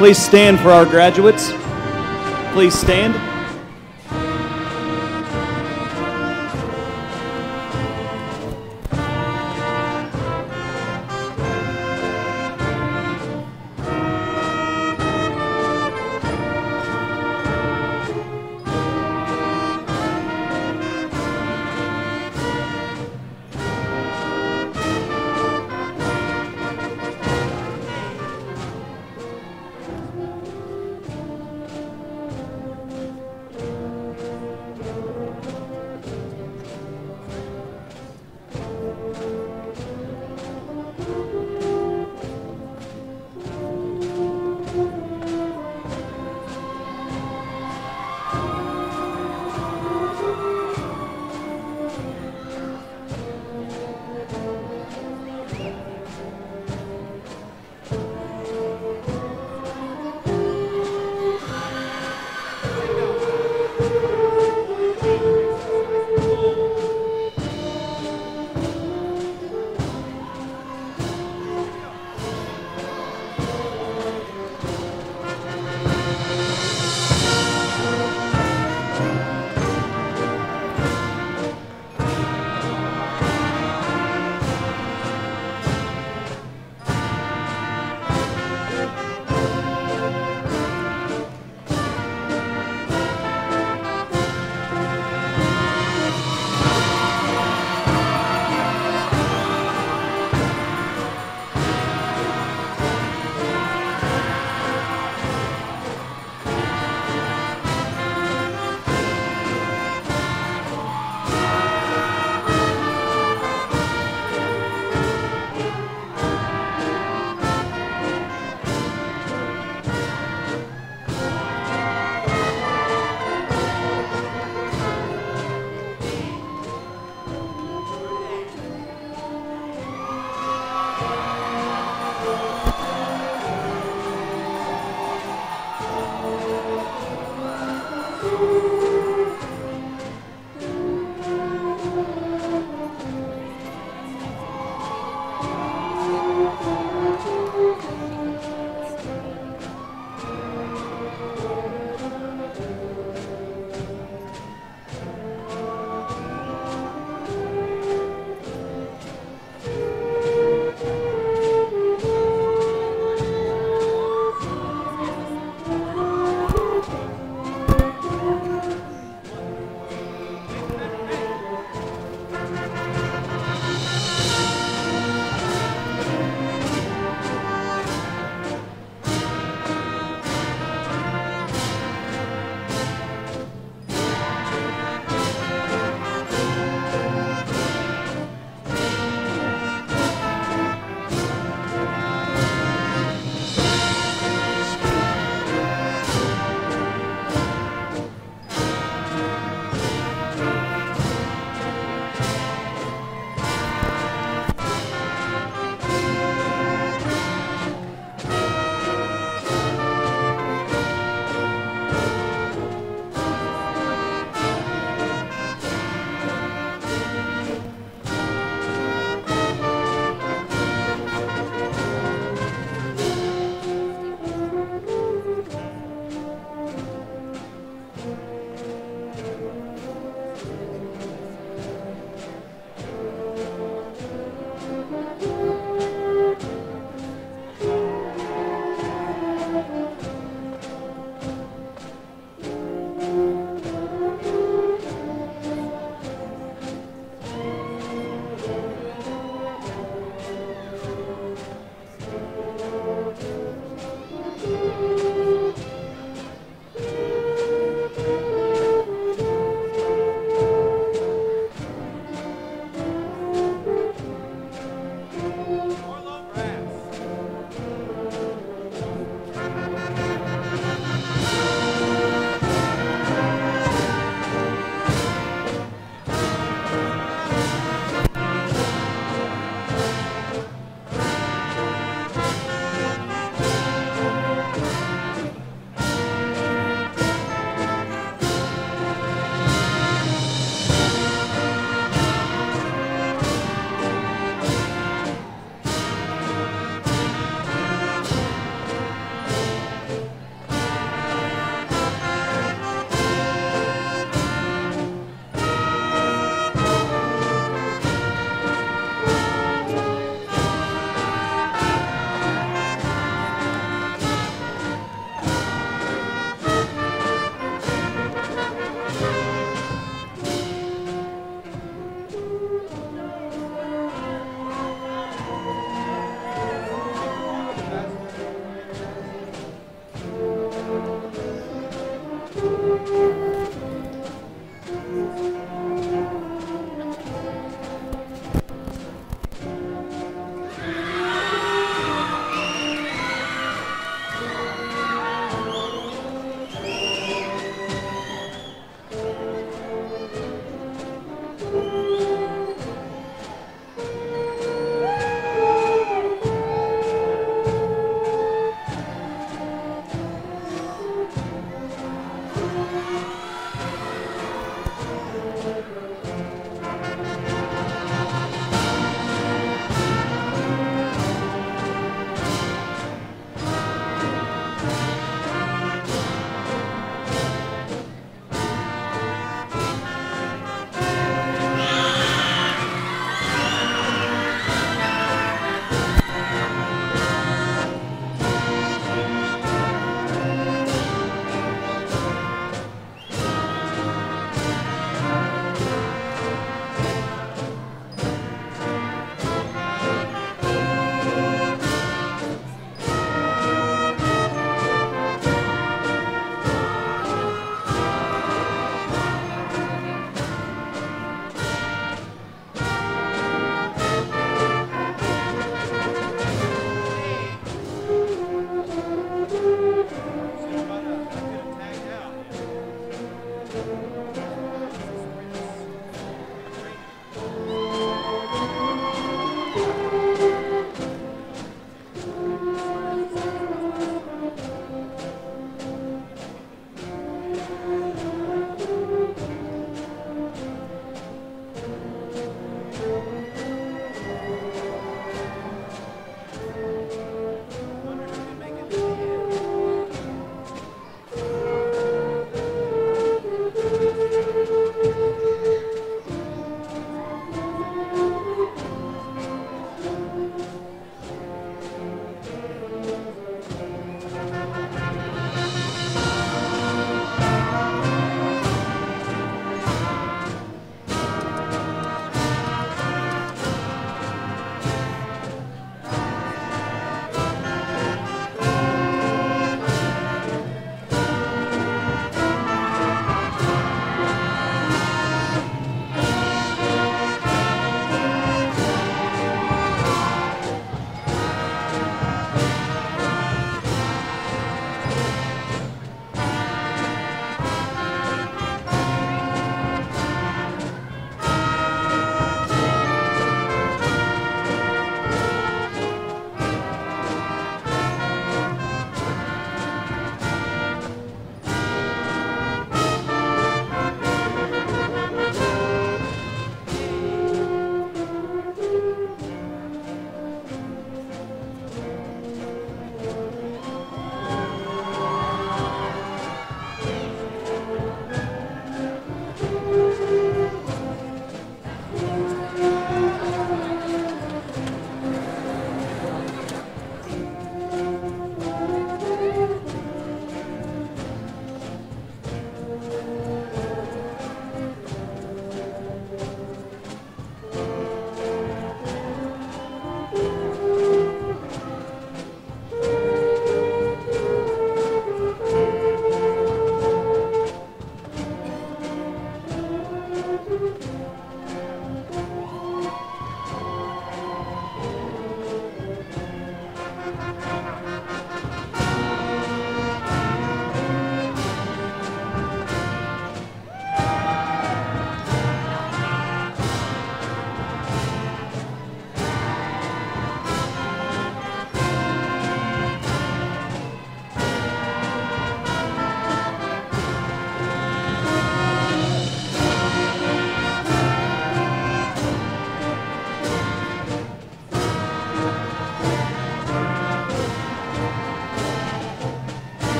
please stand for our graduates. Please stand.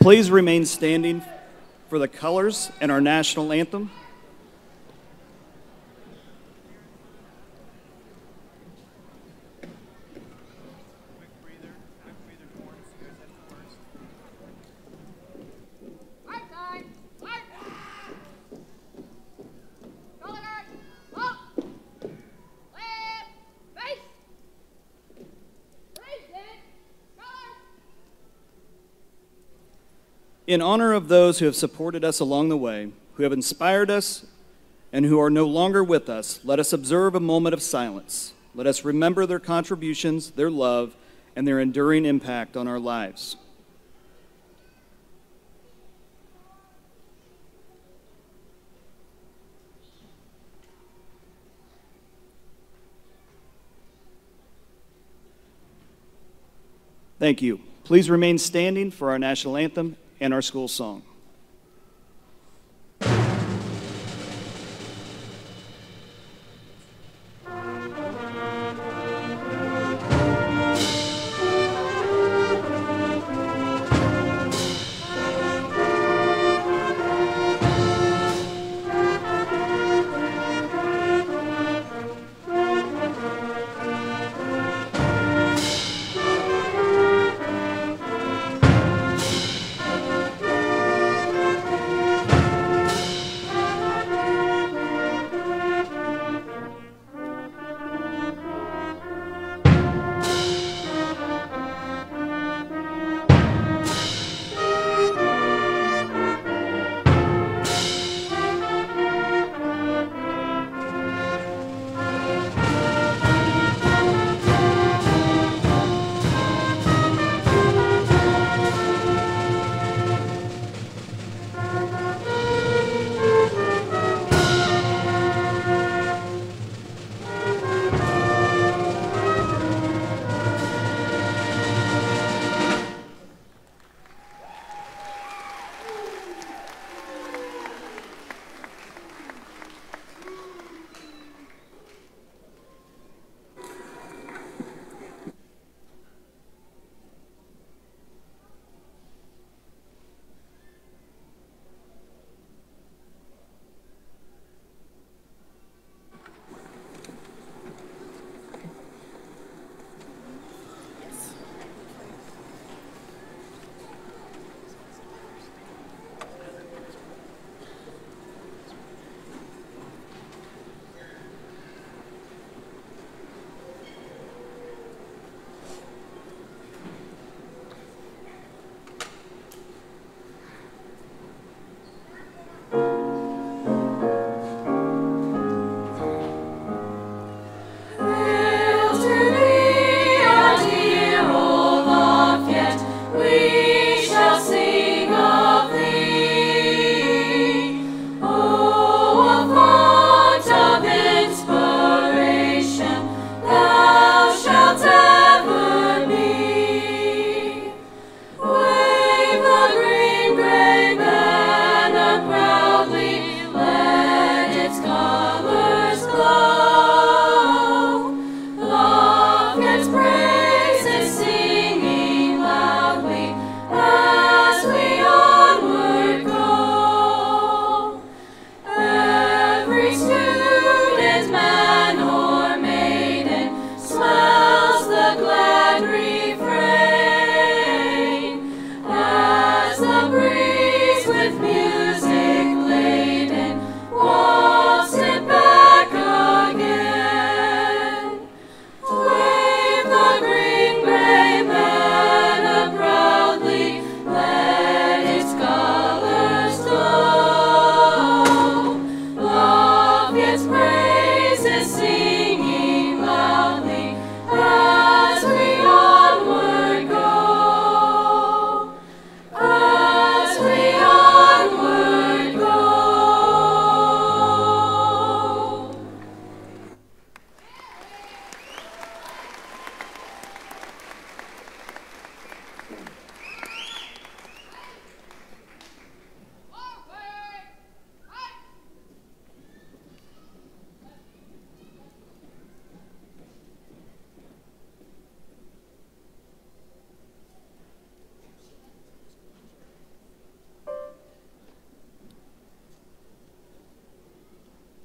Please remain standing for the colors and our national anthem. In honor of those who have supported us along the way, who have inspired us, and who are no longer with us, let us observe a moment of silence. Let us remember their contributions, their love, and their enduring impact on our lives. Thank you. Please remain standing for our national anthem and our school song.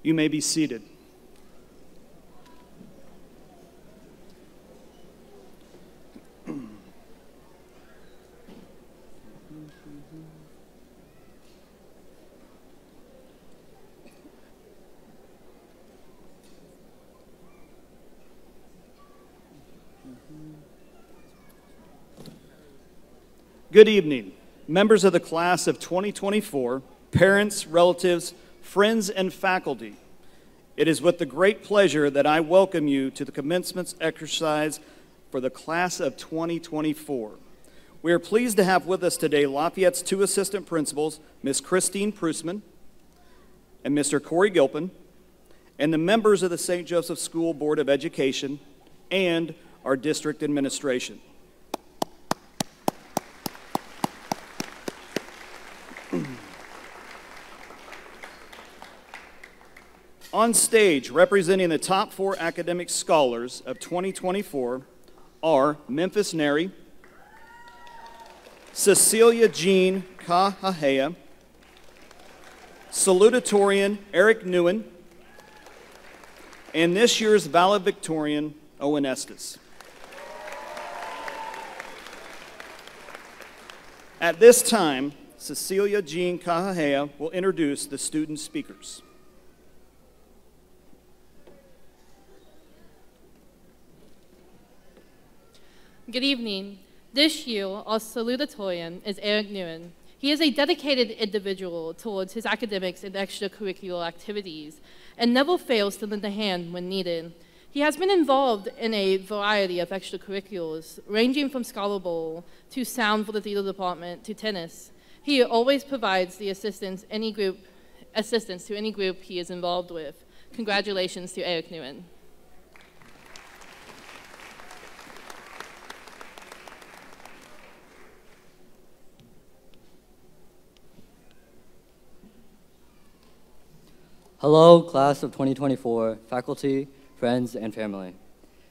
You may be seated. Good evening, members of the class of 2024, parents, relatives, friends, and faculty. It is with the great pleasure that I welcome you to the commencement exercise for the class of 2024. We are pleased to have with us today Lafayette's two assistant principals, Ms. Christine Prusman and Mr. Corey Gilpin, and the members of the St. Joseph School Board of Education and our district administration. On stage, representing the top 4 academic scholars of 2024 are Memphis Neri, Cecilia Jean Kahahea, salutatorian Eric Nguyen, and this year's valedictorian Owen Estes. At this time, Cecilia Jean Kahahea will introduce the student speakers. Good evening. This year, our salutatorian is Eric Nguyen. He is a dedicated individual towards his academics and extracurricular activities and never fails to lend a hand when needed. He has been involved in a variety of extracurriculars, ranging from Scholar Bowl to sound for the theater department to tennis. He always provides the assistance to any group he is involved with. Congratulations to Eric Nguyen. Hello, class of 2024, faculty, friends, and family.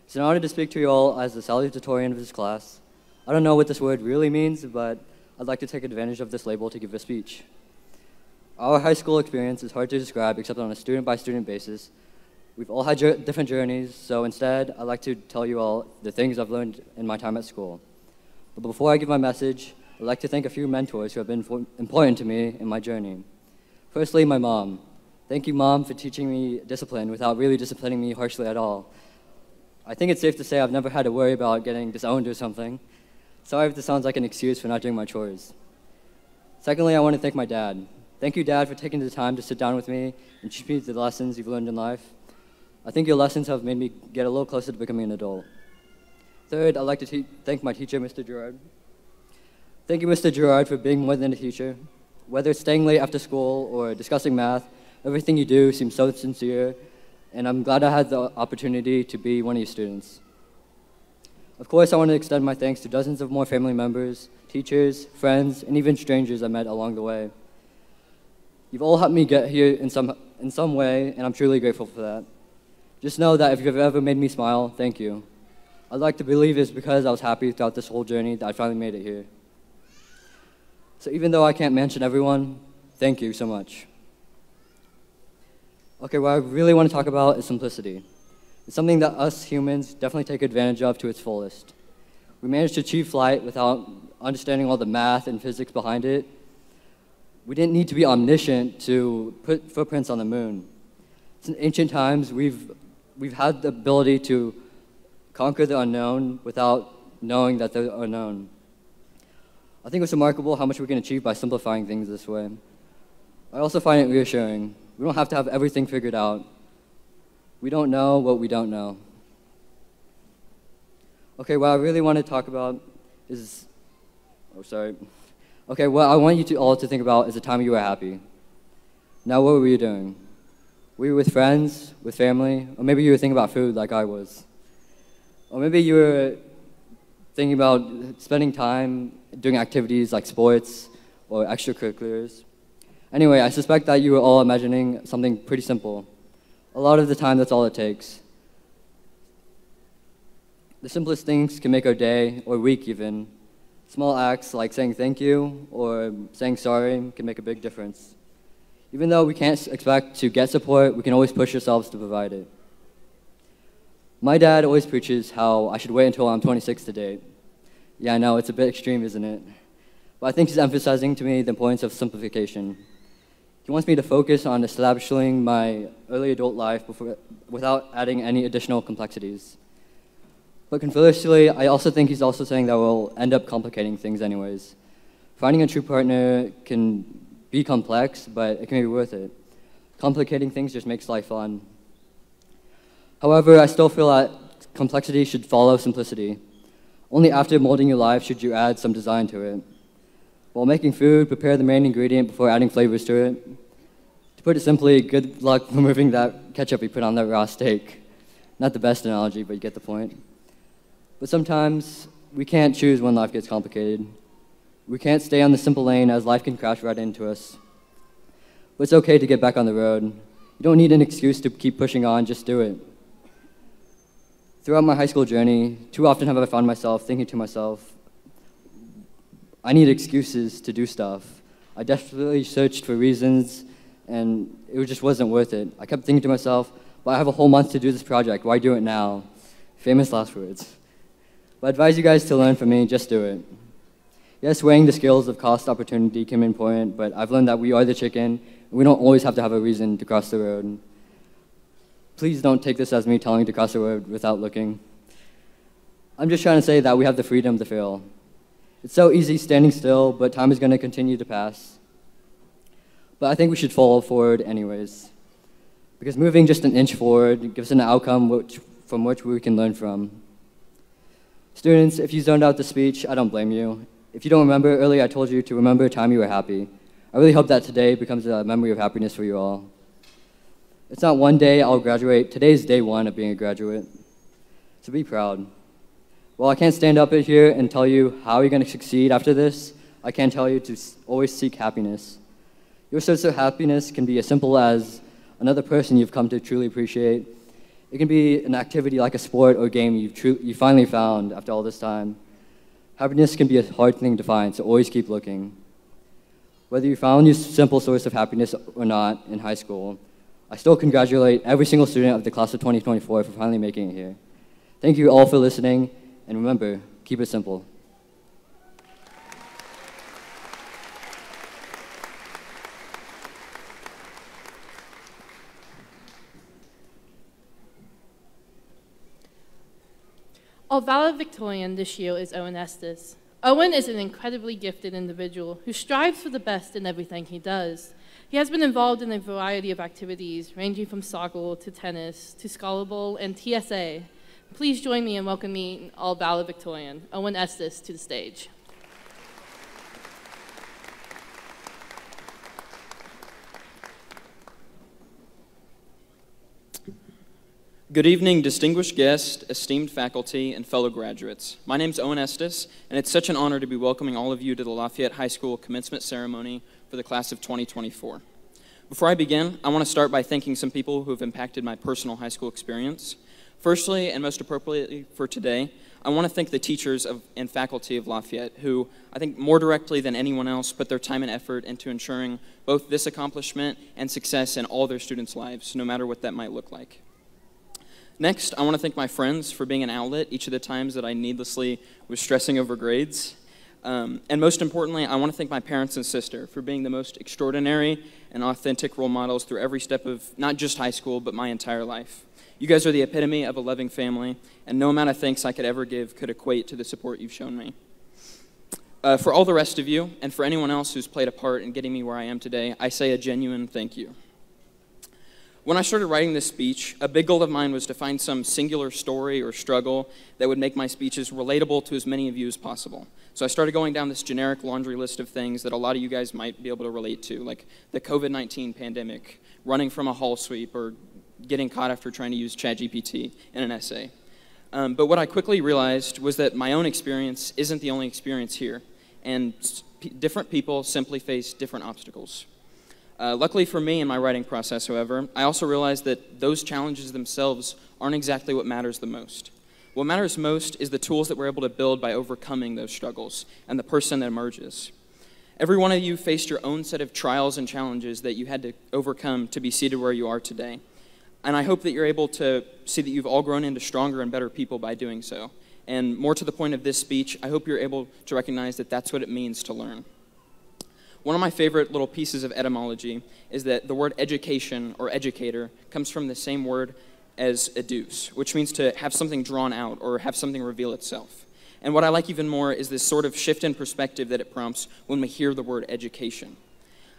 It's an honor to speak to you all as the salutatorian of this class. I don't know what this word really means, but I'd like to take advantage of this label to give a speech. Our high school experience is hard to describe except on a student-by-student basis. We've all had different journeys, so instead, I'd like to tell you all the things I've learned in my time at school. But before I give my message, I'd like to thank a few mentors who have been important to me in my journey. Firstly, my mom. Thank you, Mom, for teaching me discipline without really disciplining me harshly at all. I think it's safe to say I've never had to worry about getting disowned or something. Sorry if this sounds like an excuse for not doing my chores. Secondly, I want to thank my dad. Thank you, Dad, for taking the time to sit down with me and teach me the lessons you've learned in life. I think your lessons have made me get a little closer to becoming an adult. Third, I'd like to thank my teacher, Mr. Gerard. Thank you, Mr. Gerard, for being more than a teacher. Whether it's staying late after school or discussing math, everything you do seems so sincere, and I'm glad I had the opportunity to be one of your students. Of course, I want to extend my thanks to dozens of more family members, teachers, friends, and even strangers I met along the way. You've all helped me get here in some way, and I'm truly grateful for that. Just know that if you've ever made me smile, thank you. I'd like to believe it's because I was happy throughout this whole journey that I finally made it here. So even though I can't mention everyone, thank you so much. Okay, what I really want to talk about is simplicity. It's something that us humans definitely take advantage of to its fullest. We managed to achieve flight without understanding all the math and physics behind it. We didn't need to be omniscient to put footprints on the moon. Since ancient times, we've had the ability to conquer the unknown without knowing that they're unknown. I think it's remarkable how much we can achieve by simplifying things this way. I also find it reassuring. We don't have to have everything figured out. We don't know what we don't know. Okay, what I really want to talk about is, Okay, what I want you all to think about is the time you were happy. Now, what were you doing? Were you with friends, with family, or maybe you were thinking about food like I was? Or maybe you were thinking about spending time doing activities like sports or extracurriculars. Anyway, I suspect that you were all imagining something pretty simple. A lot of the time, that's all it takes. The simplest things can make our day, or week even. Small acts like saying thank you or saying sorry can make a big difference. Even though we can't expect to get support, we can always push ourselves to provide it. My dad always preaches how I should wait until I'm 26 to date. Yeah, I know, it's a bit extreme, isn't it? But I think he's emphasizing to me the importance of simplification. He wants me to focus on establishing my early adult life without adding any additional complexities. But conversely, I also think he's also saying that we'll end up complicating things anyways. Finding a true partner can be complex, but it can be worth it. Complicating things just makes life fun. However, I still feel that complexity should follow simplicity. Only after molding your life should you add some design to it. While making food, prepare the main ingredient before adding flavors to it. To put it simply, good luck removing that ketchup you put on that raw steak. Not the best analogy, but you get the point. But sometimes we can't choose when life gets complicated. We can't stay on the simple lane as life can crash right into us. But it's okay to get back on the road. You don't need an excuse to keep pushing on, just do it. Throughout my high school journey, too often have I found myself thinking to myself, I need excuses to do stuff. I desperately searched for reasons, and it just wasn't worth it. I kept thinking to myself, well, I have a whole month to do this project. Why do it now? Famous last words. But I advise you guys to learn from me, just do it. Yes, weighing the scales of cost opportunity can be important, but I've learned that we are the chicken, and we don't always have to have a reason to cross the road. Please don't take this as me telling you to cross the road without looking. I'm just trying to say that we have the freedom to fail. It's so easy standing still, but time is going to continue to pass. But I think we should fall forward anyways, because moving just an inch forward gives an outcome from which we can learn from. Students, if you zoned out the speech, I don't blame you. If you don't remember, earlier I told you to remember a time you were happy. I really hope that today becomes a memory of happiness for you all. It's not one day I'll graduate. Today's day one of being a graduate. So be proud. While I can't stand up here and tell you how you're going to succeed after this, I can tell you to always seek happiness. Your source of happiness can be as simple as another person you've come to truly appreciate. It can be an activity like a sport or game you finally found after all this time. Happiness can be a hard thing to find, so always keep looking. Whether you found your simple source of happiness or not in high school, I still congratulate every single student of the class of 2024 for finally making it here. Thank you all for listening, and remember, keep it simple. Our valedictorian this year is Owen Estes. Owen is an incredibly gifted individual who strives for the best in everything he does. He has been involved in a variety of activities, ranging from soccer to tennis to Scholar Bowl and TSA. Please join me in welcoming our valedictorian, Owen Estes, to the stage. Good evening, distinguished guests, esteemed faculty, and fellow graduates. My name is Owen Estes, and it's such an honor to be welcoming all of you to the Lafayette High School commencement ceremony for the class of 2024. Before I begin, I want to start by thanking some people who have impacted my personal high school experience. Firstly, and most appropriately for today, I want to thank the teachers and faculty of Lafayette who, I think more directly than anyone else, put their time and effort into ensuring both this accomplishment and success in all their students' lives, no matter what that might look like. Next, I want to thank my friends for being an outlet each of the times that I needlessly was stressing over grades. And most importantly, I want to thank my parents and sister for being the most extraordinary and authentic role models through every step of not just high school, but my entire life. You guys are the epitome of a loving family, and no amount of thanks I could ever give could equate to the support you've shown me. For all the rest of you, and for anyone else who's played a part in getting me where I am today, I say a genuine thank you. When I started writing this speech, a big goal of mine was to find some singular story or struggle that would make my speeches relatable to as many of you as possible. So I started going down this generic laundry list of things that a lot of you guys might be able to relate to, like the COVID-19 pandemic, running from a hall sweep, or getting caught after trying to use ChatGPT in an essay. But what I quickly realized was that my own experience isn't the only experience here, and different people simply face different obstacles. Luckily for me in my writing process, however, I also realized that those challenges themselves aren't exactly what matters the most. What matters most is the tools that we're able to build by overcoming those struggles and the person that emerges. Every one of you faced your own set of trials and challenges that you had to overcome to be seated where you are today. And I hope that you're able to see that you've all grown into stronger and better people by doing so. And more to the point of this speech, I hope you're able to recognize that that's what it means to learn. One of my favorite little pieces of etymology is that the word education or educator comes from the same word as educe, which means to have something drawn out or have something reveal itself. And what I like even more is this sort of shift in perspective that it prompts when we hear the word education.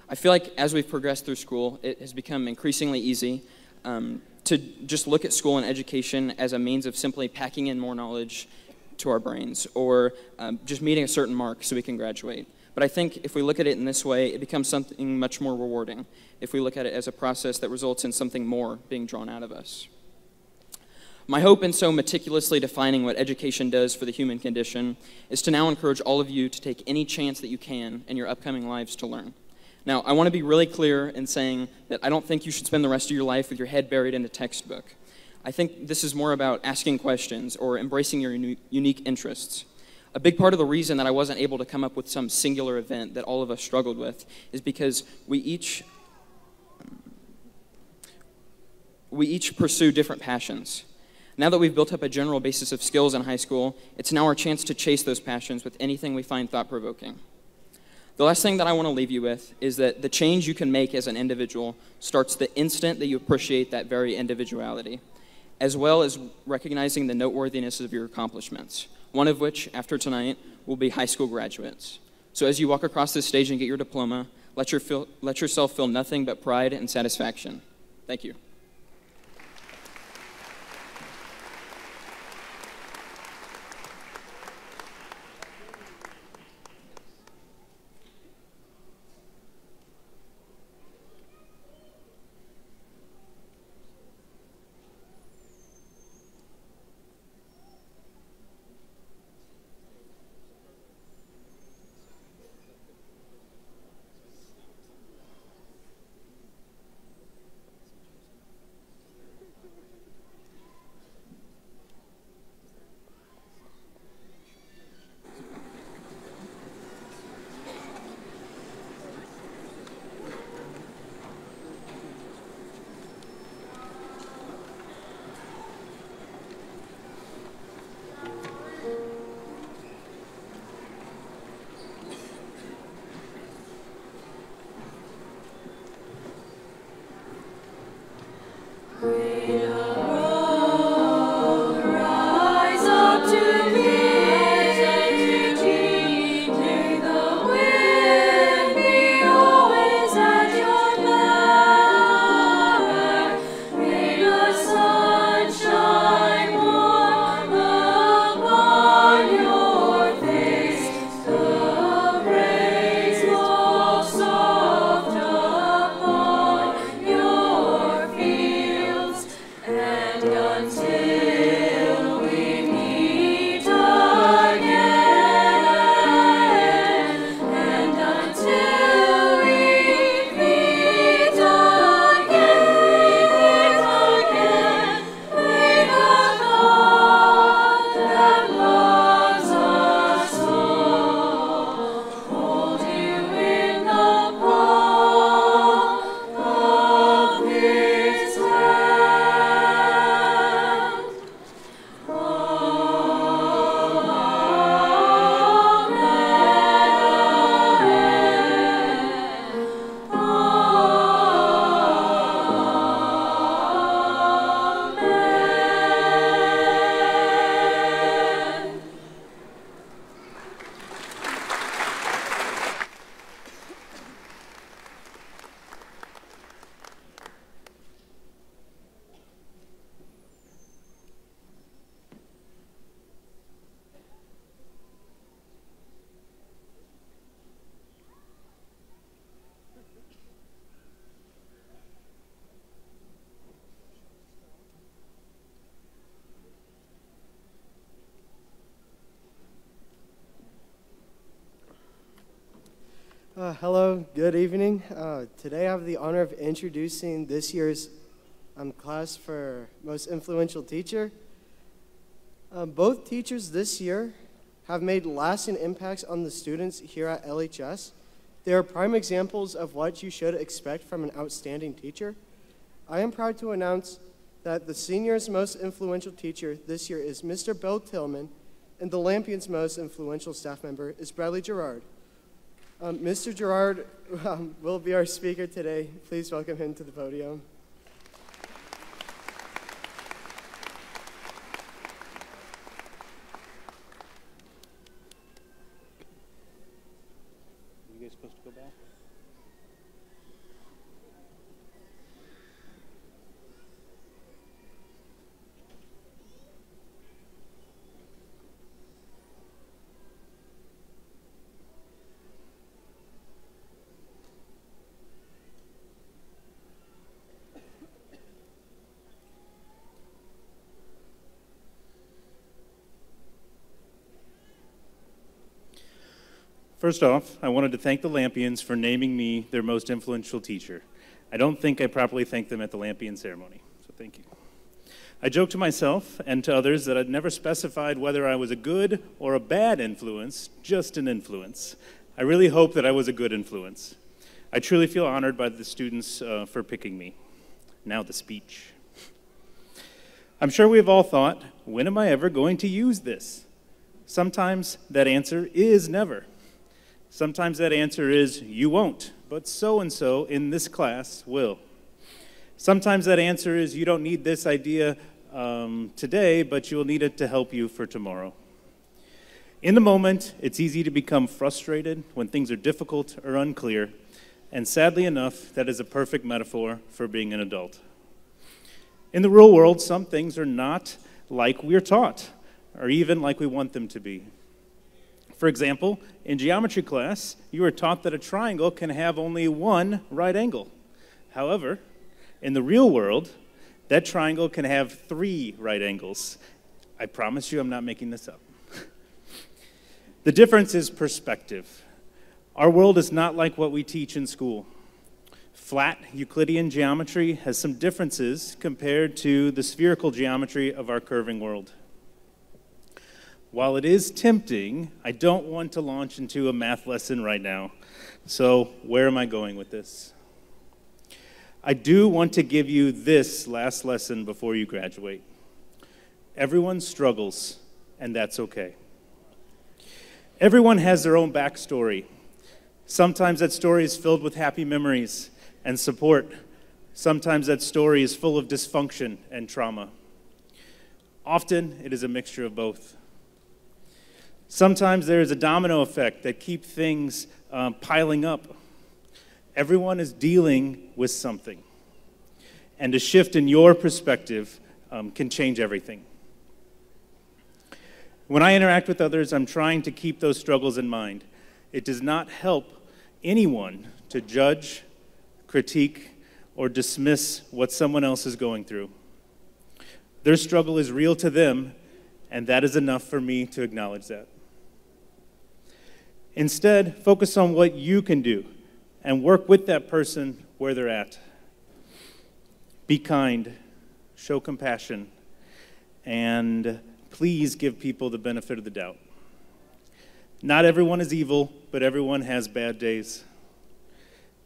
I feel like as we've progressed through school, it has become increasingly easy to just look at school and education as a means of simply packing in more knowledge to our brains or just meeting a certain mark so we can graduate. But I think if we look at it in this way, it becomes something much more rewarding if we look at it as a process that results in something more being drawn out of us. My hope in so meticulously defining what education does for the human condition is to now encourage all of you to take any chance that you can in your upcoming lives to learn. Now, I want to be really clear in saying that I don't think you should spend the rest of your life with your head buried in a textbook. I think this is more about asking questions or embracing your unique interests. A big part of the reason that I wasn't able to come up with some singular event that all of us struggled with is because we each pursue different passions. Now that we've built up a general basis of skills in high school, it's now our chance to chase those passions with anything we find thought-provoking. The last thing that I want to leave you with is that the change you can make as an individual starts the instant that you appreciate that very individuality, as well as recognizing the noteworthiness of your accomplishments, one of which, after tonight, will be high school graduates. So as you walk across this stage and get your diploma, let yourself feel nothing but pride and satisfaction. Thank you. Hello, good evening. Today I have the honor of introducing this year's class for most influential teacher. Both teachers this year have made lasting impacts on the students here at LHS. They are prime examples of what you should expect from an outstanding teacher. I am proud to announce that the senior's most influential teacher this year is Mr. Bill Tillman, and the Lampion's most influential staff member is Bradley Gerard. Mr. Gerard will be our speaker today. Please welcome him to the podium. You guys supposed to go back? First off, I wanted to thank the Lampions for naming me their most influential teacher. I don't think I properly thanked them at the Lampion ceremony, so thank you. I joked to myself and to others that I'd never specified whether I was a good or a bad influence, just an influence. I really hope that I was a good influence. I truly feel honored by the students for picking me. Now the speech. I'm sure we have all thought, when am I ever going to use this? Sometimes that answer is never. Sometimes that answer is, you won't, but so-and-so in this class will. Sometimes that answer is, you don't need this idea today, but you'll need it to help you for tomorrow. In the moment, it's easy to become frustrated when things are difficult or unclear, and sadly enough, that is a perfect metaphor for being an adult. In the real world, some things are not like we're taught, or even like we want them to be. For example, in geometry class, you are taught that a triangle can have only one right angle. However, in the real world, that triangle can have 3 right angles. I promise you I'm not making this up. The difference is perspective. Our world is not like what we teach in school. Flat Euclidean geometry has some differences compared to the spherical geometry of our curving world. While it is tempting, I don't want to launch into a math lesson right now. So where am I going with this? I do want to give you this last lesson before you graduate. Everyone struggles, and that's okay. Everyone has their own backstory. Sometimes that story is filled with happy memories and support. Sometimes that story is full of dysfunction and trauma. Often, it is a mixture of both. Sometimes there is a domino effect that keeps things piling up. Everyone is dealing with something. And a shift in your perspective can change everything. When I interact with others, I'm trying to keep those struggles in mind. It does not help anyone to judge, critique, or dismiss what someone else is going through. Their struggle is real to them, and that is enough for me to acknowledge that. Instead, focus on what you can do and work with that person where they're at. Be kind, show compassion, and please give people the benefit of the doubt. Not everyone is evil, but everyone has bad days.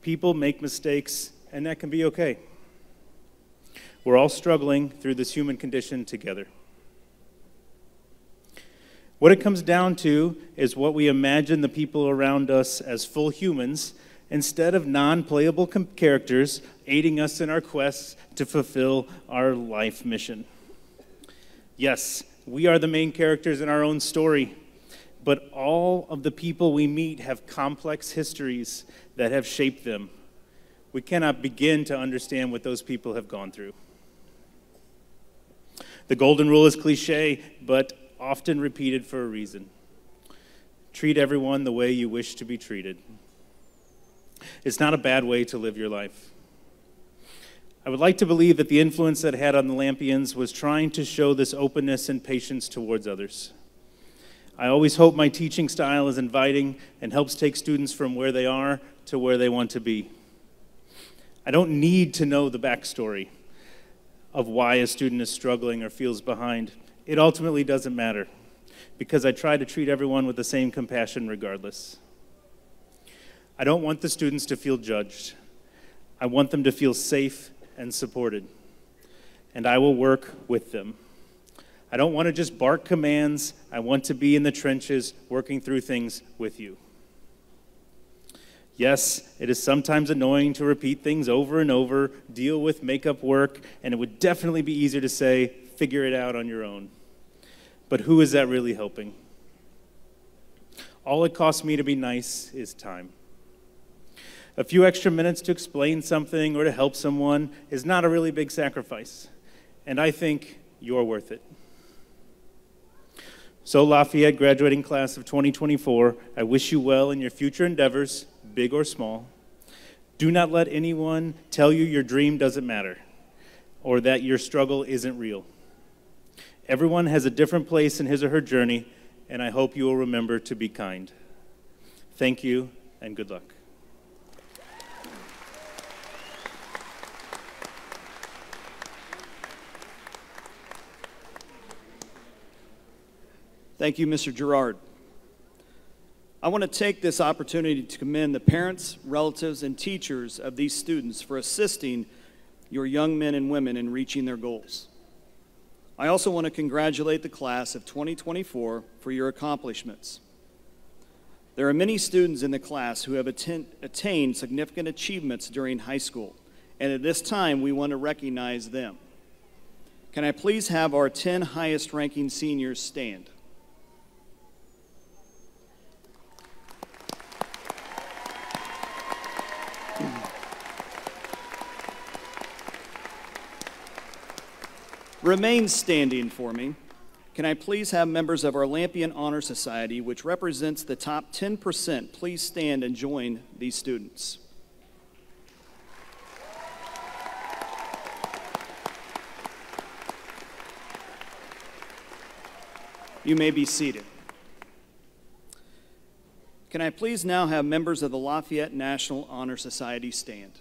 People make mistakes, and that can be okay. We're all struggling through this human condition together. What it comes down to is what we imagine the people around us as full humans instead of non-playable characters aiding us in our quests to fulfill our life mission. Yes, we are the main characters in our own story, but all of the people we meet have complex histories that have shaped them. We cannot begin to understand what those people have gone through. The golden rule is cliche, but often repeated for a reason. Treat everyone the way you wish to be treated. It's not a bad way to live your life. I would like to believe that the influence that I had on the Lampions was trying to show this openness and patience towards others. I always hope my teaching style is inviting and helps take students from where they are to where they want to be. I don't need to know the backstory of why a student is struggling or feels behind. It ultimately doesn't matter because I try to treat everyone with the same compassion regardless. I don't want the students to feel judged. I want them to feel safe and supported. And I will work with them. I don't want to just bark commands. I want to be in the trenches working through things with you. Yes, it is sometimes annoying to repeat things over and over, deal with makeup work, and it would definitely be easier to say, figure it out on your own. But who is that really helping? All it costs me to be nice is time. A few extra minutes to explain something or to help someone is not a really big sacrifice, and I think you're worth it. So Lafayette graduating class of 2024, I wish you well in your future endeavors, big or small. Do not let anyone tell you your dream doesn't matter or that your struggle isn't real. Everyone has a different place in his or her journey, and I hope you will remember to be kind. Thank you, and good luck. Thank you, Mr. Gerard. I want to take this opportunity to commend the parents, relatives, and teachers of these students for assisting your young men and women in reaching their goals. I also want to congratulate the class of 2024 for your accomplishments. There are many students in the class who have attained significant achievements during high school, and at this time we want to recognize them. Can I please have our 10 highest-ranking seniors stand? Remain standing for me. Can I please have members of our Lampion Honor Society, which represents the top 10%, please stand and join these students. You may be seated. Can I please now have members of the Lafayette National Honor Society stand?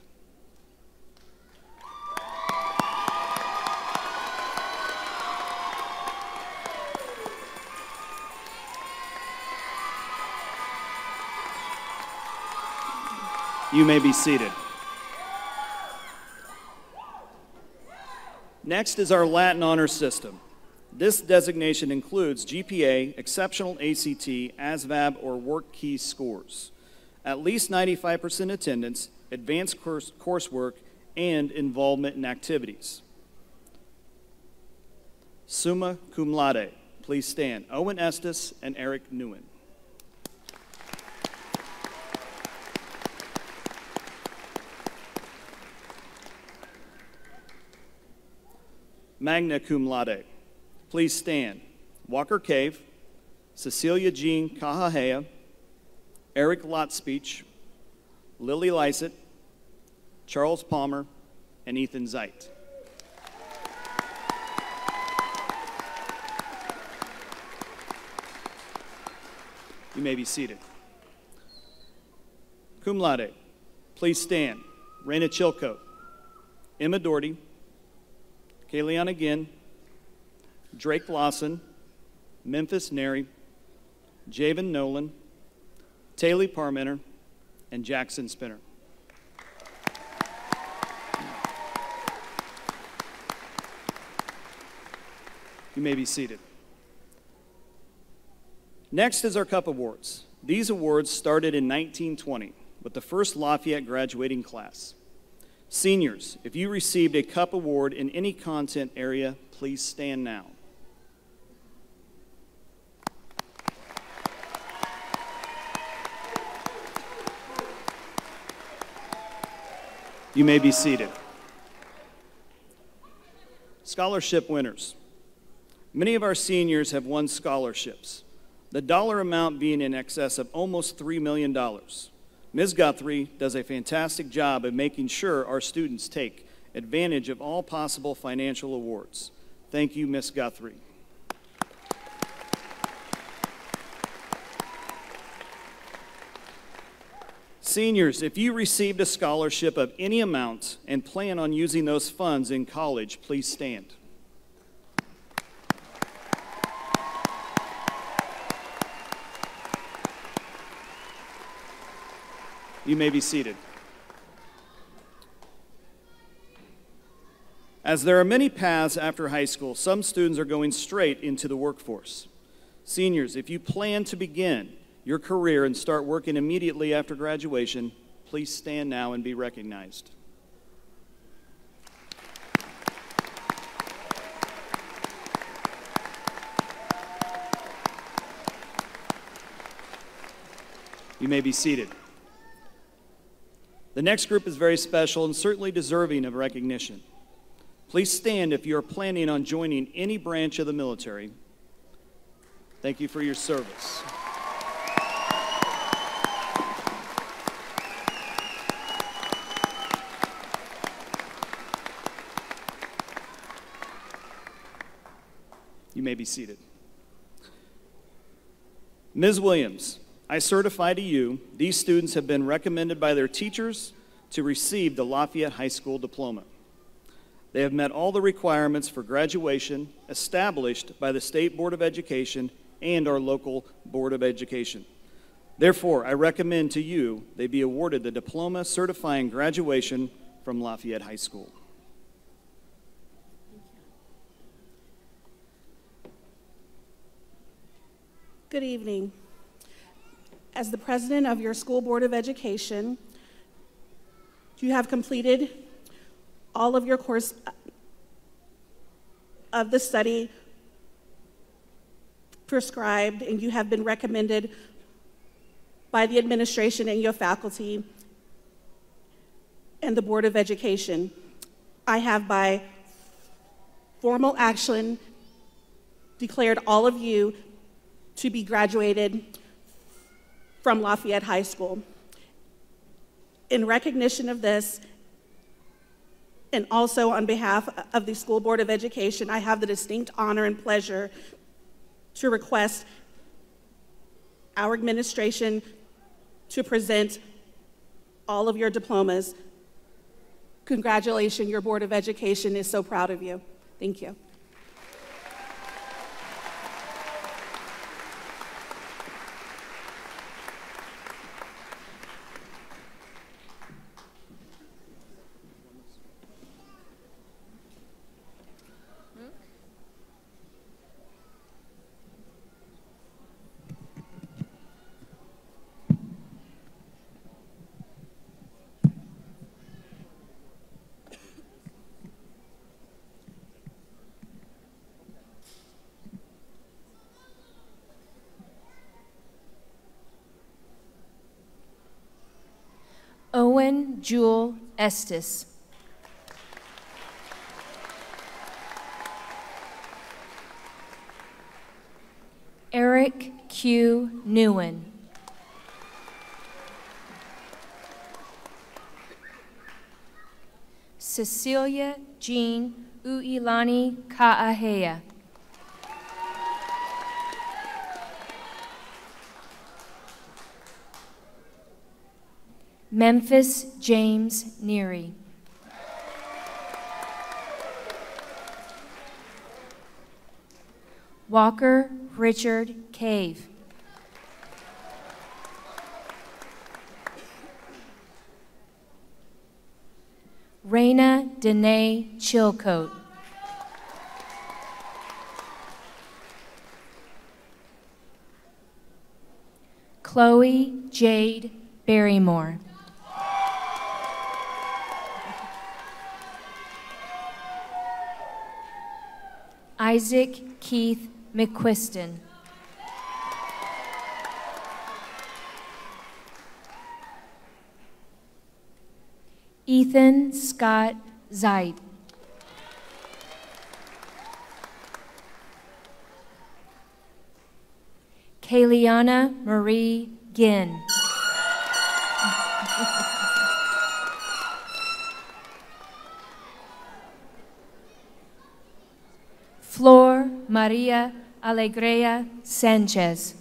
You may be seated. Next is our Latin honor system. This designation includes GPA, exceptional ACT, ASVAB, or work key scores, at least 95% attendance, advanced coursework, and involvement in activities. Summa cum laude, please stand. Owen Estes and Eric Nguyen. Magna cum laude, please stand. Walker Cave, Cecilia Jean Kahahea, Eric Lotspeech, Lily Lysett, Charles Palmer, and Ethan Zeit. You may be seated. Cum laude, please stand. Raina Chilcote, Emma Doherty, Kayleon Ginn, Drake Lawson, Memphis Neri, Javen Nolan, Taylor Parmenter, and Jackson Spinner. You may be seated. Next is our Cup Awards. These awards started in 1920 with the first Lafayette graduating class. Seniors, if you received a Cup Award in any content area, please stand now. You may be seated. Scholarship winners. Many of our seniors have won scholarships, the dollar amount being in excess of almost $3 million. Ms. Guthrie does a fantastic job of making sure our students take advantage of all possible financial awards. Thank you, Ms. Guthrie. Seniors, if you received a scholarship of any amount and plan on using those funds in college, please stand. You may be seated. As there are many paths after high school, some students are going straight into the workforce. Seniors, if you plan to begin your career and start working immediately after graduation, please stand now and be recognized. You may be seated. The next group is very special and certainly deserving of recognition. Please stand if you are planning on joining any branch of the military. Thank you for your service. You may be seated. Ms. Williams, I certify to you these students have been recommended by their teachers to receive the Lafayette High School diploma. They have met all the requirements for graduation established by the State Board of Education and our local Board of Education. Therefore, I recommend to you they be awarded the diploma certifying graduation from Lafayette High School. Good evening. As the president of your school board of education, you have completed all of your course of the study prescribed, and you have been recommended by the administration and your faculty and the Board of Education. I have, by formal action, declared all of you to be graduated from Lafayette High School. In recognition of this, and also on behalf of the School Board of Education, I have the distinct honor and pleasure to request our administration to present all of your diplomas. Congratulations, your Board of Education is so proud of you. Thank you. Owen Jewel Estes. Eric Q. Newen. Cecilia Jean Uilani Kaahea. Memphis James Neary. Walker Richard Cave. Raina Danae Chilcote. Chloe Jade Barrymore. Isaac Keith McQuiston. Ethan Scott Zeit. Kayliana Marie Ginn. Flor Maria Alegrea Sanchez.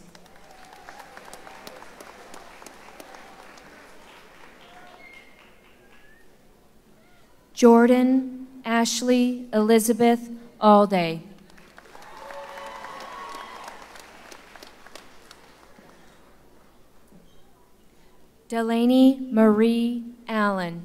Jordan Ashley Elizabeth Alday. Delaney Marie Allen.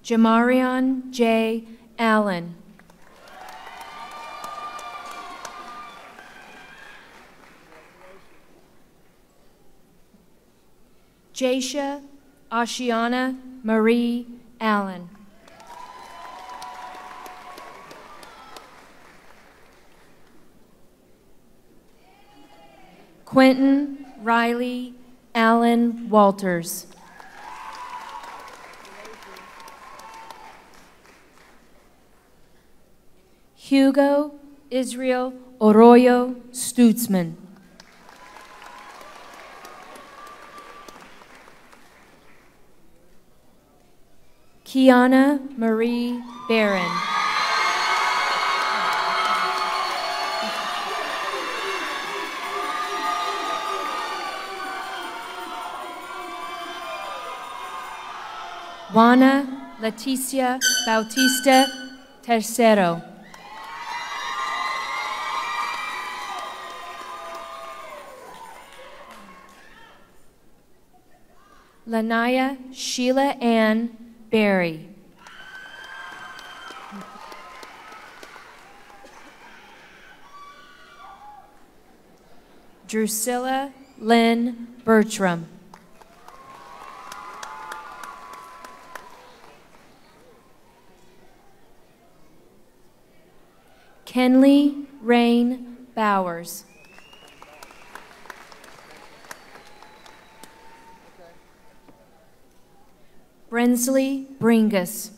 Jamarion J. Allen. Jasha Ashiana Marie Allen. Quentin Riley Allen Walters. Hugo Israel Oroyo Stutzman. Kiana Marie Barron. Juana Leticia Bautista Tercero. Lanaya Sheila Ann Berry. Drusilla Lynn Bertram. Kenley Rain Bowers. Brensley Bringus.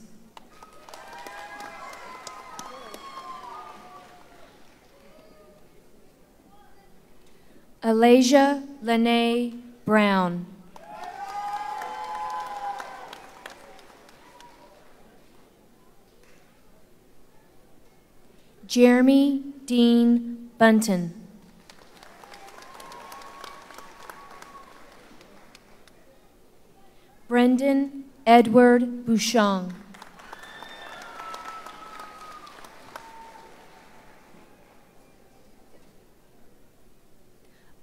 Alasia Lene Brown. Jeremy Dean Bunton. Brendan Edward Bouchon.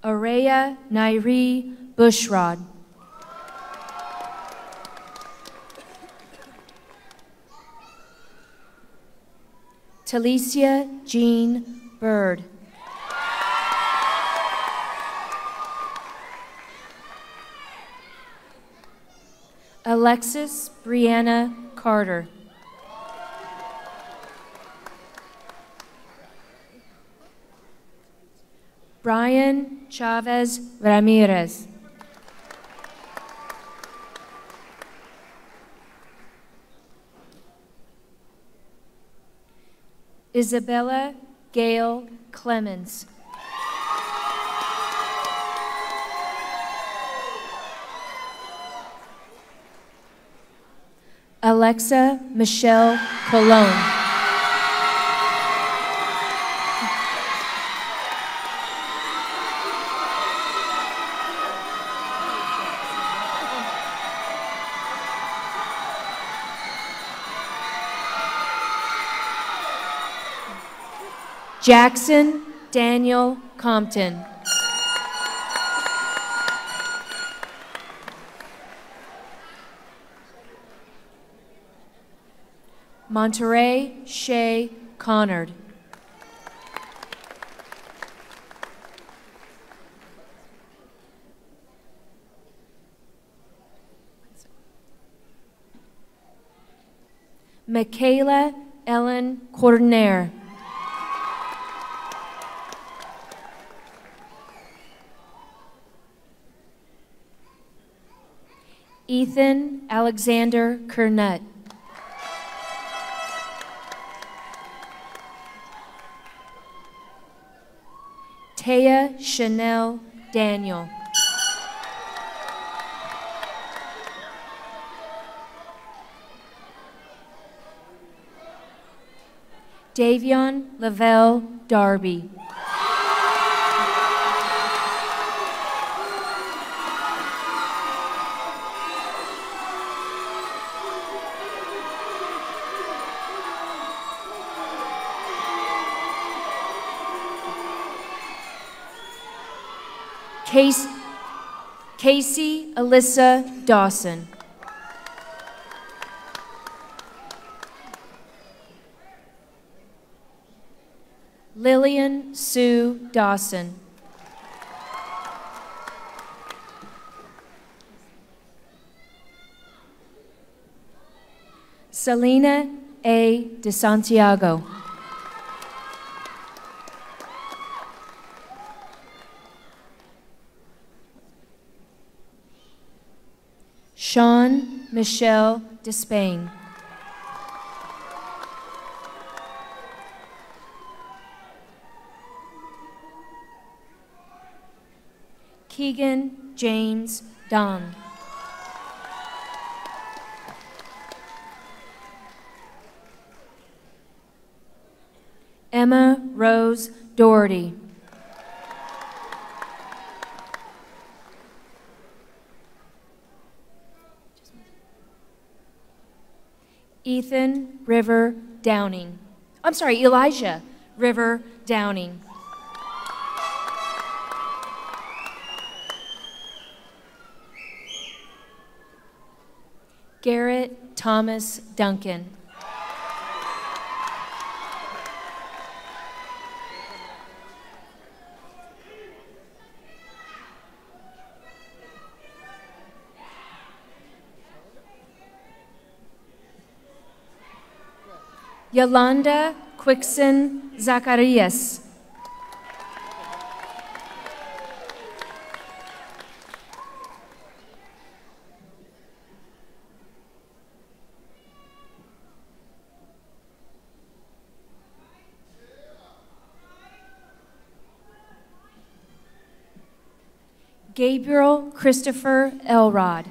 Araya Nairi Bushrod. Talicia Jean Bird. Alexis Brianna Carter. Brian Chavez Ramirez. Isabella Gail Clemens. Alexa Michelle Colon. Jackson Daniel Compton. Monterey Shea Connard. Michaela Ellen Courtnaire. Ethan Alexander Kernut. Taya Chanel Daniel. Davion Lavelle Darby. Casey Alyssa Dawson. Lillian Sue Dawson. Selena A. De Santiago. Sean Michelle Despain. Keegan James Don. Emma Rose Doherty. Ethan River Downing. I'm sorry, Elijah River Downing. Garrett Thomas Duncan. Yolanda Quixon Zacharias. Gabriel Christopher Elrod.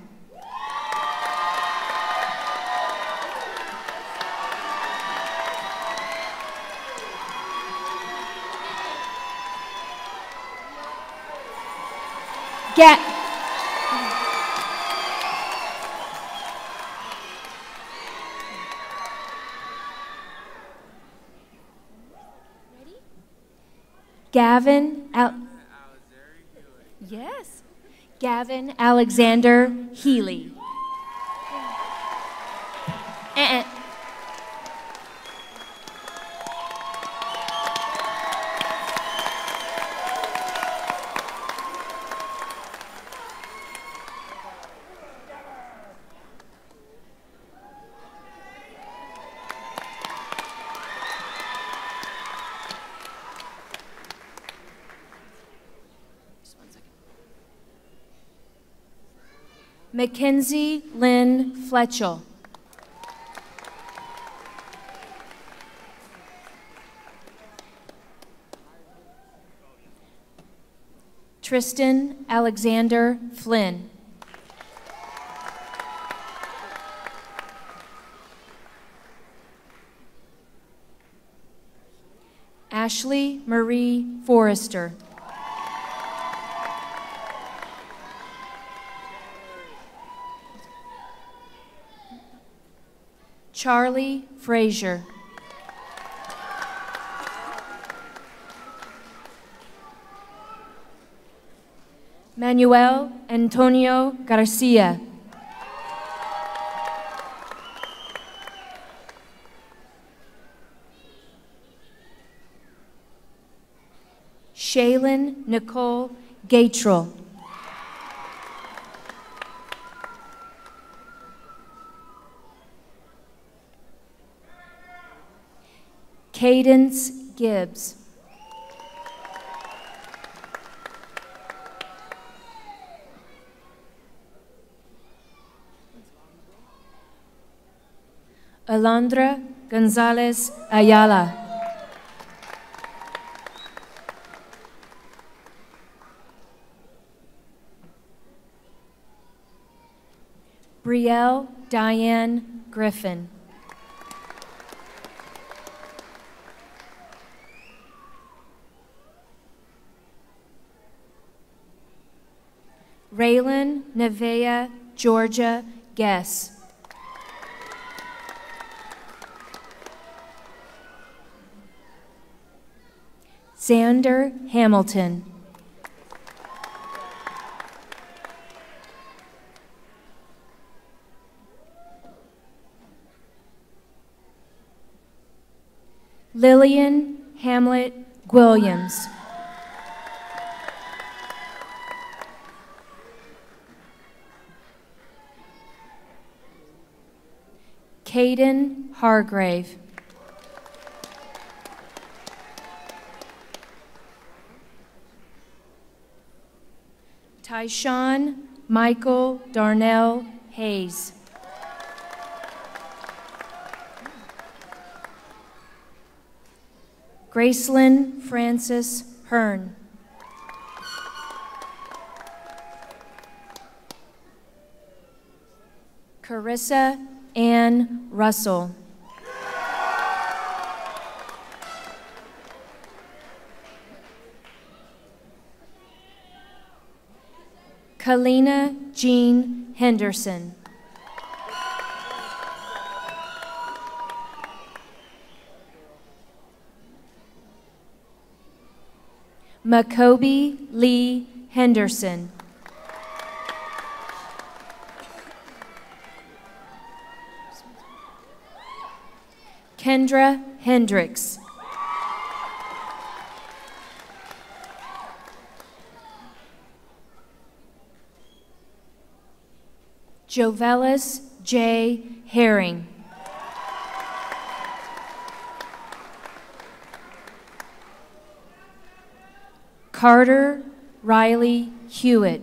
Gavin Alexander Healy. Mackenzie Lynn Fletchell. Tristan Alexander Flynn. Ashley Marie Forrester. Charlie Frazier. Manuel Antonio Garcia. Shaylin Nicole Gatrell. Cadence Gibbs. Alondra Gonzalez Ayala. Brielle Diane Griffin. Raylan Nevea Georgia Guess. Xander Hamilton. Lillian Hamlet Williams. Caden Hargrave. Tyshawn Michael Darnell Hayes. Gracelyn Francis Hearn. Carissa Ann Russell. Kalina Jean Henderson. Makobi Lee Henderson. Kendra Hendricks. Jovelis J. Herring. Carter Riley Hewitt.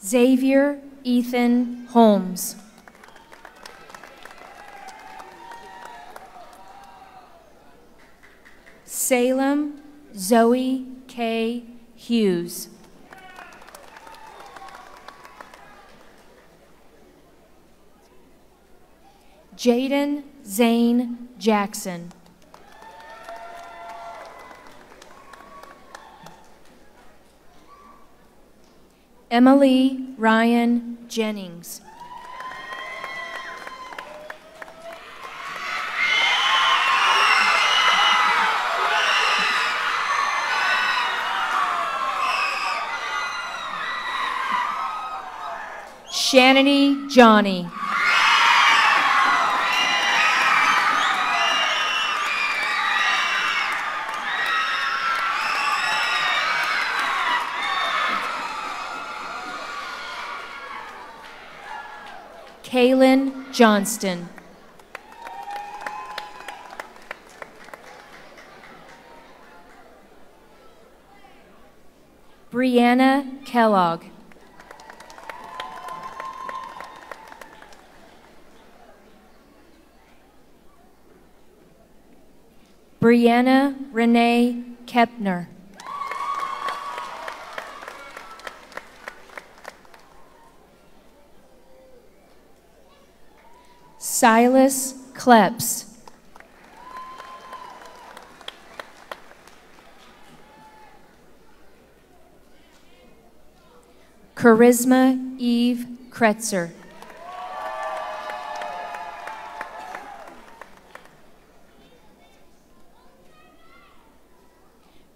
Xavier Ethan Holmes. Salem Zoe K. Hughes. Jaden Zane Jackson. Emily Ryan Jennings. Shanity Johnny. Kaylin Johnston. Brianna Kellogg. Brianna Renee Kepner. Silas Kleps. Charisma Eve Kretzer.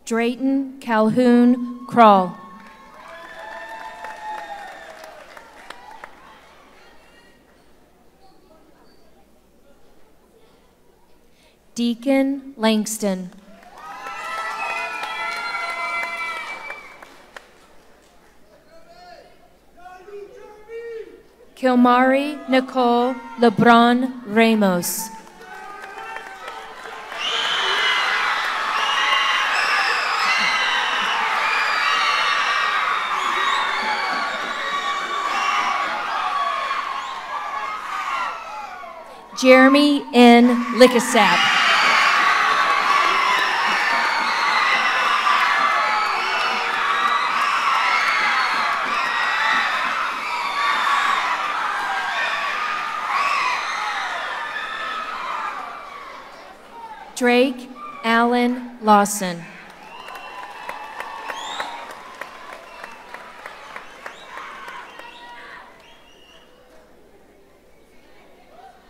Drayton Calhoun Kroll. Deacon Langston. Kilmari Nicole LeBron Ramos. Jeremy N. Lickasap. Drake Allen Lawson.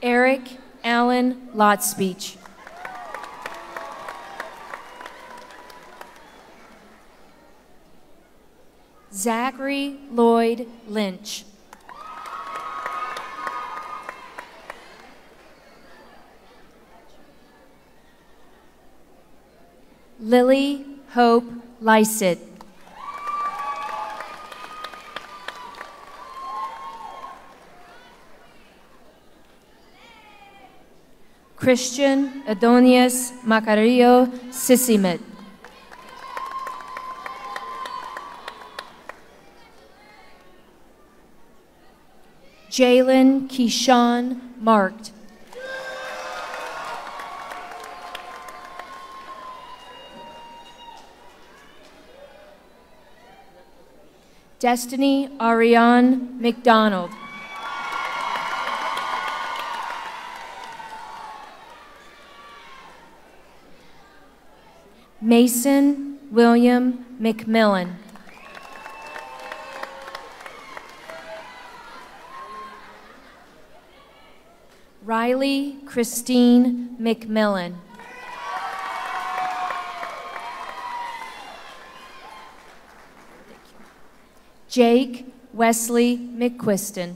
Eric Allen Lotspeech. Zachary Lloyd Lynch. Lily Hope Lysit. Christian Adonias Macario Sissimit. Jalen Keyshawn Marked. Destiny Ariane McDonald. Mason William McMillan. Riley Christine McMillan. Jake Wesley McQuiston.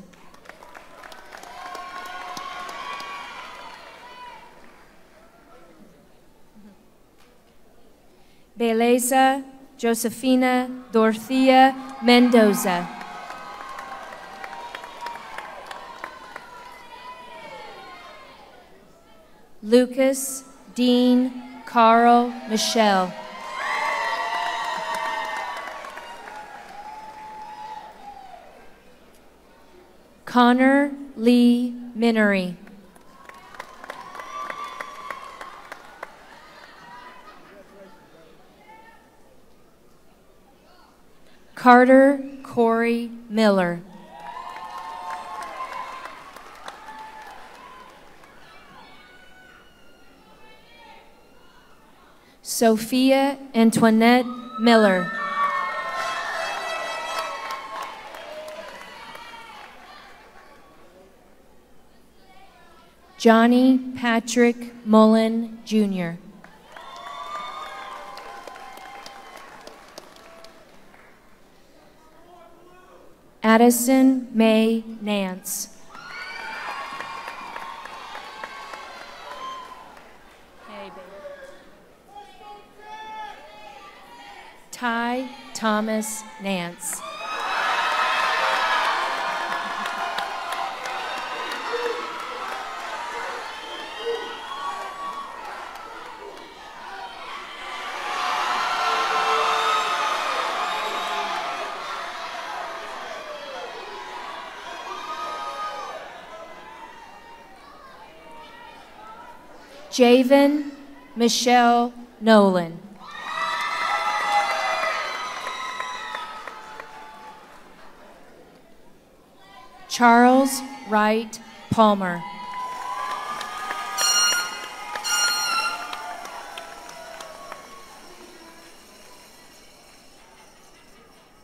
Beleza Josefina Dorothea Mendoza. Lucas Dean Carl Michelle. Connor Lee Minery. Carter Corey Miller. Sophia Antoinette Miller. Johnny Patrick Mullen, Jr. Addison May Nance. Hey, baby. Ty Thomas Nance. Javen Michelle Nolan. Charles Wright Palmer.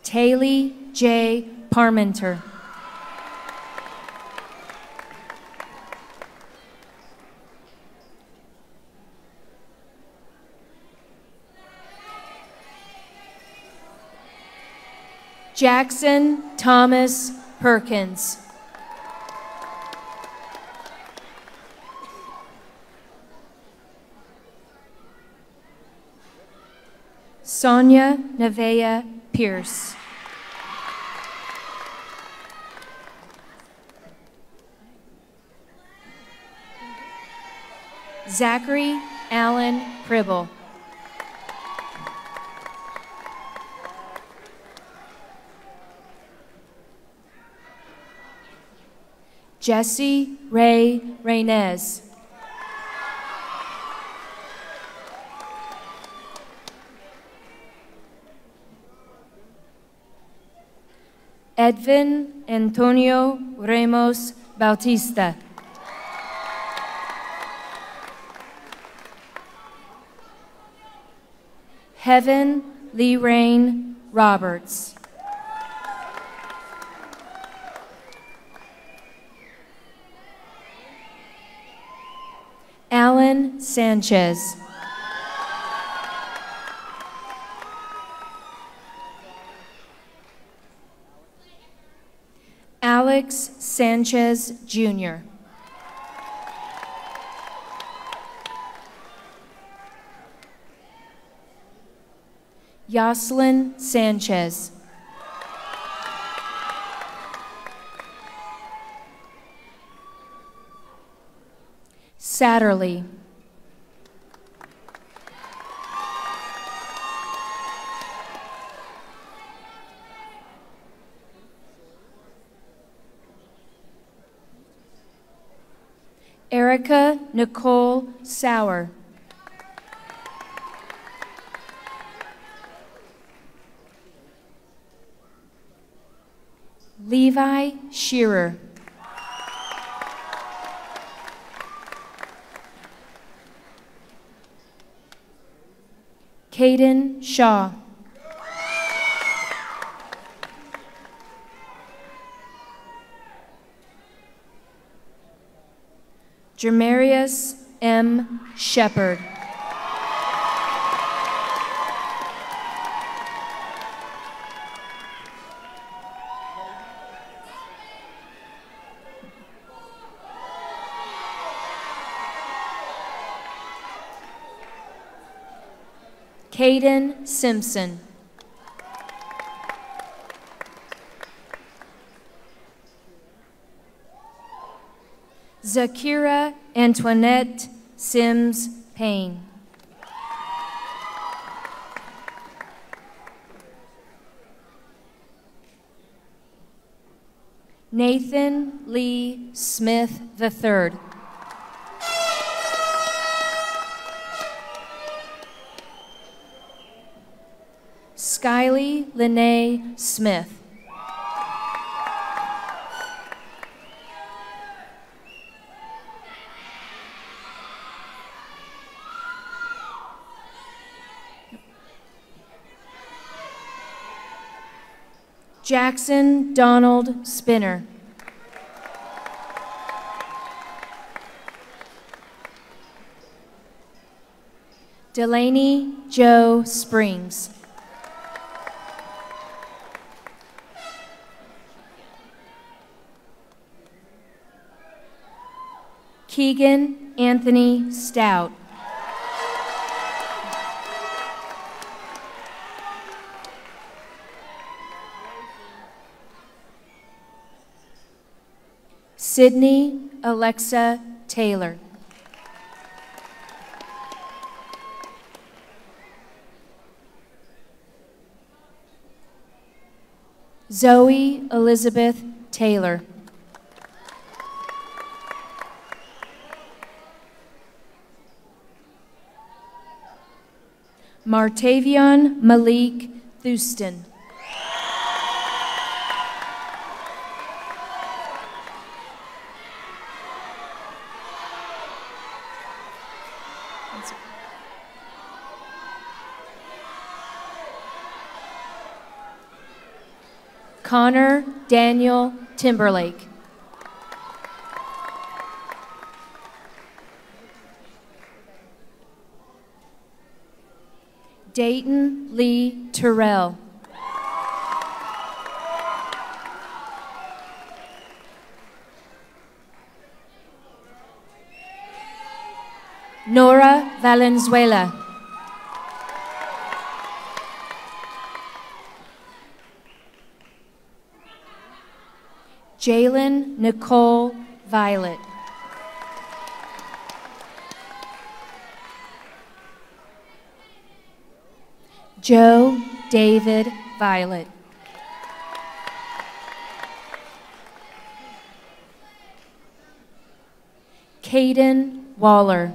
Taylor J. Parmenter. Jackson Thomas Perkins. Sonia Nevea Pierce. Zachary Allen Pribble. Jesse Ray Reynez. Edvin Antonio Ramos Bautista. Heaven Lee Rain Roberts. Alan Sanchez. Alex Sanchez, Jr. Yoselin Sanchez. Satterley. Erica Nicole Sauer. Levi Shearer. Caden Shaw. Jermarius M. Shepard. Caden Simpson. Zakira Antoinette Sims Payne. Nathan Lee Smith III. Skylie Lene Smith. Jackson Donald Spinner. Delaney Joe Springs. Keegan Anthony Stout. Sydney Alexa Taylor. Zoe Elizabeth Taylor. Martavion Malik Thuston. Connor Daniel Timberlake. Dayton Lee Terrell. Nora Valenzuela. Jalen Nicole Violet. Joe David Violet. Caden Waller.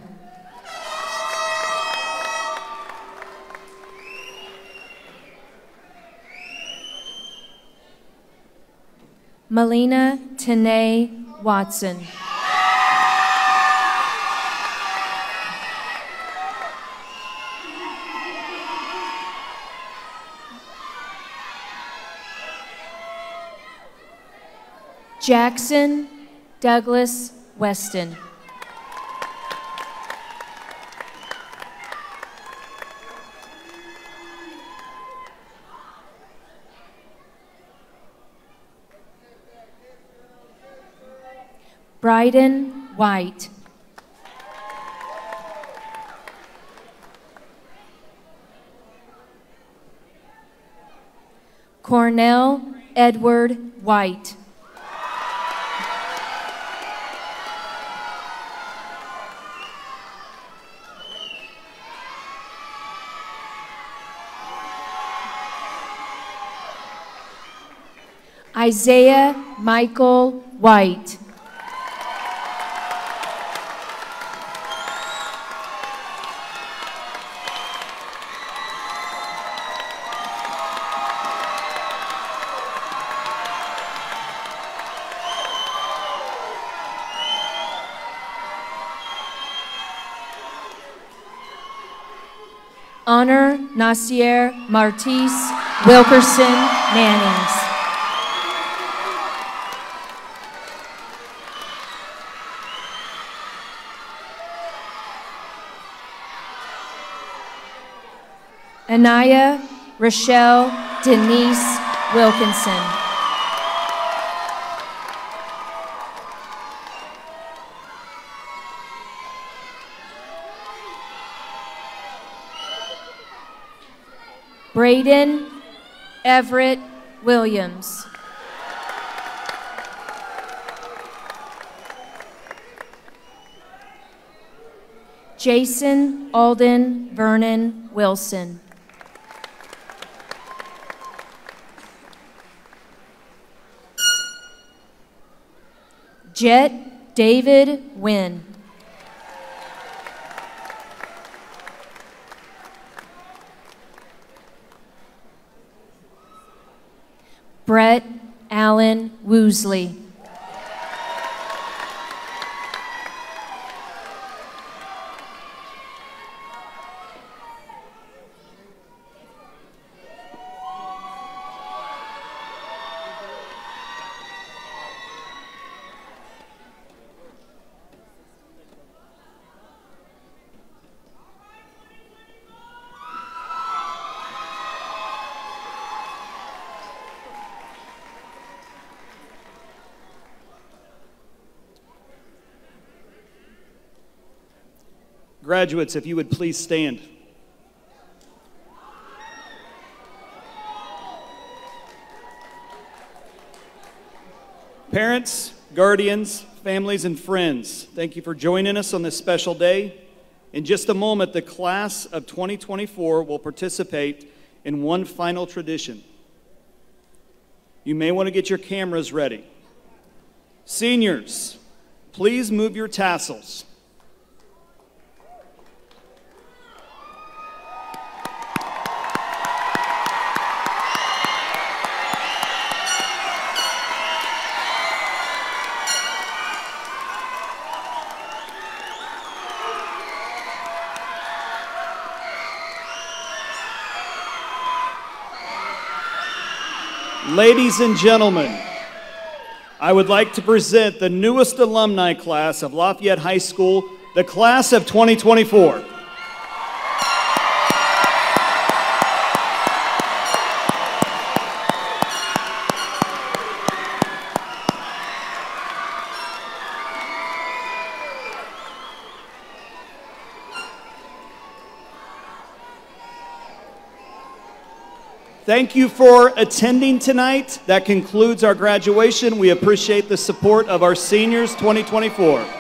Melina Tanae Watson. Jackson Douglas Weston. Bryden White. Cornell Edward White. Isaiah Michael White. Honor Nasir Martis Wilkerson Mannings. Anaya Rochelle Denise Wilkinson. Braden Everett Williams. Jason Alden Vernon Wilson. Jet David Wynn. Brett Allen Woosley. Graduates, if you would please stand. Parents, guardians, families, and friends, thank you for joining us on this special day. In just a moment, the class of 2024 will participate in one final tradition. You may want to get your cameras ready. Seniors, please move your tassels. Ladies and gentlemen, I would like to present the newest alumni class of Lafayette High School, the class of 2024. Thank you for attending tonight. That concludes our graduation. We appreciate the support of our seniors 2024.